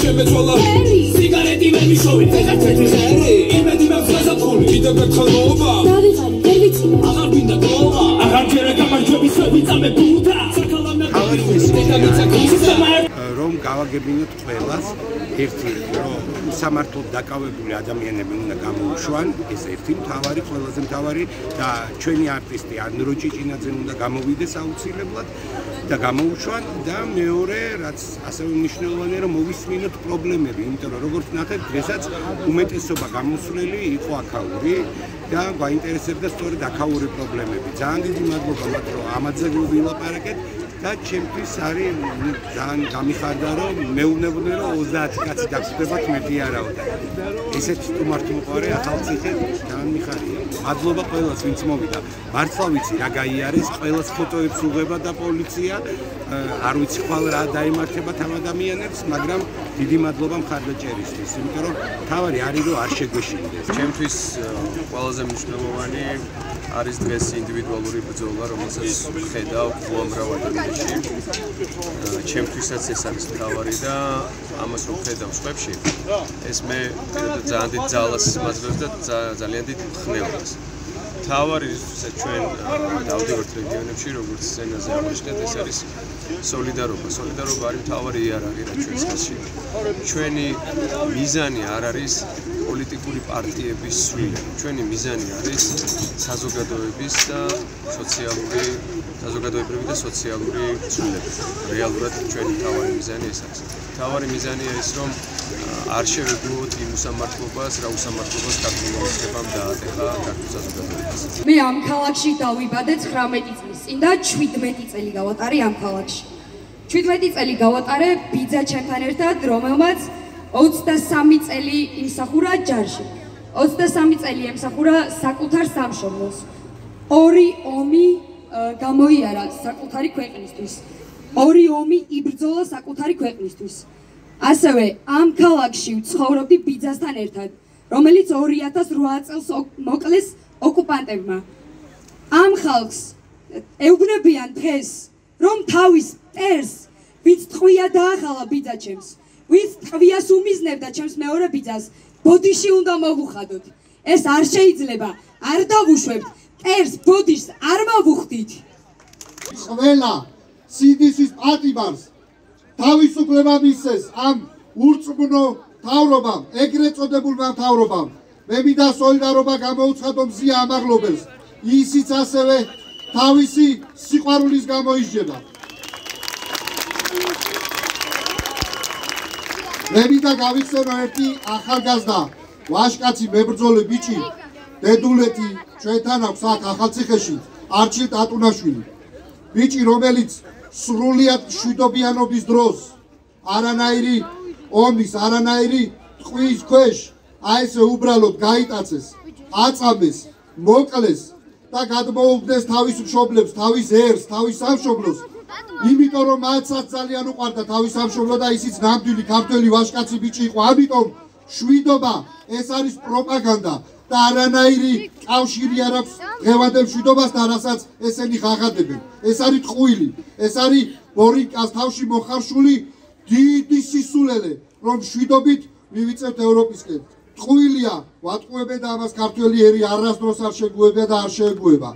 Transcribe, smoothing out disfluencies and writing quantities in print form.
შემეცვალა სიგარეტი ვერ მიშოვე ეხეთეთი ხერი იმედი მევსგაზა ფული კიდევ ერთხელ მოობა დავიღარი ვერ ვიცი აღარ მინდა გლოვა აღარ ჯერა გამარჯვები სვები წამე ბუდა საქალამნა რომ გავაგებინოთ ყველას ერთი რომ სამართლოდ დაკავებული ადამიანები უნდა გამოუშვან ეს ერთი მთავარი ყველაზე მთავარი და ჩვენი არტისტი ანრო ჭიჭინაძე უნდა გამოვიდეს აუცილებლად და გამოუშვან და მეორე რაც ასევე მნიშვნელოვანია რომ მოვისმინოთ პრობლემები იმიტომ რომ როგორც ნახეთ დღესაც უმეტესობა გამოსვლელი იყო აქაური და გვაინტერესებდა სწორედ აქაური პრობლემები ძალიან დიდი მადლობა მათ რომ ამაზე ვილაპარაკეთ და ჩემთვის არის ძალიან გამიხარდა რომ მეუბნებოდნენ რომ 30 კაცი დაგხვდებათ მეტი არაო და ესეთ სტუმართმოყვარე ახალციხე ძალიან მიხარია მადლობა ყველას ვინც მოვიდა მართლა ვიცი რა გაიარეს ყველას ფოტოებს უღება და პოლიცია არ ვიცი ხვალ რა დაემართებათ ამ ადამიანებს მაგრამ დიდი მადლობა მხარდაჭერისთვის იმიტომ რომ თავარი არის რომ არ შეგვეშინდეს ჩემთვის ყველაზე მნიშვნელოვანი არის დღეს ინდივიდუალური ბრძოლა, რომელსაც ხედავ უამრავ ადამიანში. ჩემთვისაც ეს არის მთავარი და ამას რომ ხედავ სხვებში, ეს მე ძალიან დიდ ძალას მაძლევს და ძალიან დიდ ხნევას. მთავარი რისთვისაც ჩვენ დავდივართ რეგიონებში, როგორც სცენაზე აღნიშნეთ, ეს არის სოლიდარობა. სოლიდარობა არის მთავარი იარაღი რა ჩვენს ხელში. ჩვენი მიზანი არ არის პოლიტიკური პარტიების სვლილება. ჩვენი მიზანი არის საზოგადოების და საზოგადოებრივი და სოციალური სვლილება. რეალურად ჩვენი მთავარი მიზანი ეს არის. მთავარი მიზანია ის, რომ არ შევეგუოთ იმ უსამართლობას, რა უსამართლობას ქართულ მოსახლეობამ დაატეხა ქართულ საზოგადოებას. მე ამ ქალაქში დავიბადე 19 წლის წინ და 17 წელი გავატარე ამ ქალაქში. 17 წელი გავატარე ბიძა ჩემთან ერთად, რომელმაც 23 წელი იმსახურა ჯარში. 23 წელი ემსახურა საკუთარ სამშობლოს. 2 ომი გამოიარა საკუთარი ქვეყნისთვის. 2 ომი იბრძოლა საკუთარი ქვეყნისთვის. ასევე ამ ქალაქში ვცხოვრობდი ბიძასთან ერთად, რომელიც 2008 წელს მოკლეს ოკუპანტებმა. ამ ხალხს ეუბნებიან დღეს, რომ თავის მტერს, ვინც ტყვია დაახალა ბიძა ჩემს, ვინც ტყვიას უმიზნებდა ჩემს მეორე ბიძას, ბოდიში უნდა მოვუხადოთ. ეს არ შეიძლება, არ დავუშვებთ, მტერს ბოდიშს არ მოვუხდით. ყველა სიდისის პატიმარს თავისუფლება მისცეს ამ ურწმუნო მთავრობამ, ეგრეთ წოდებულმა მთავრობამ. მე მინდა სოლიდარობა გამოუცხადო მზია ამაღლობელს, ისიც ასევე თავისი სიყვარულის გამო ისჯება. მე მინდა გავიხსენო ერთი ახალგაზრდა, ვაჟკაცი მებრძოლი ბიჭი, დედულეთი ჩვენთან აქვს აქ ახალციხეში, არჩილ ტატუნაშვილი. ბიჭი, რომელიც სრულიად მშვიდობიანობის დროს, არანაირი ომის, არანაირი ტყვის ქვეშ, აი ესე უბრალოდ გაიტაცეს, აწამეს, მოკლეს და გადმოუგდეს თავის მშობლებს, თავის ერს, თავის სამშობლოს. იმიტომ რომ მათაც ძალიან უყვარდა თავის სამშობლო და ისიც ნამდვილი ქართველი ვაჟკაცი ბიჭი იყო. ამიტომ შვიდობა ეს არის პროპაგანდა და არანაირი კავშირი არ აქვს დღევანდელ მშვიდობასთან, რასაც ესენი ღაღადებენ. ეს არის ტყუილი, ეს არის ბორიკას თავში მოხარშული დიდი სისულელე, რომ მშვიდობით მივიწევთ ევროპისკენ. ტყუილია, ვატყუებენ და ამას ქართველი ერი არასდროს არ შეგუებია და არ შეეგუება.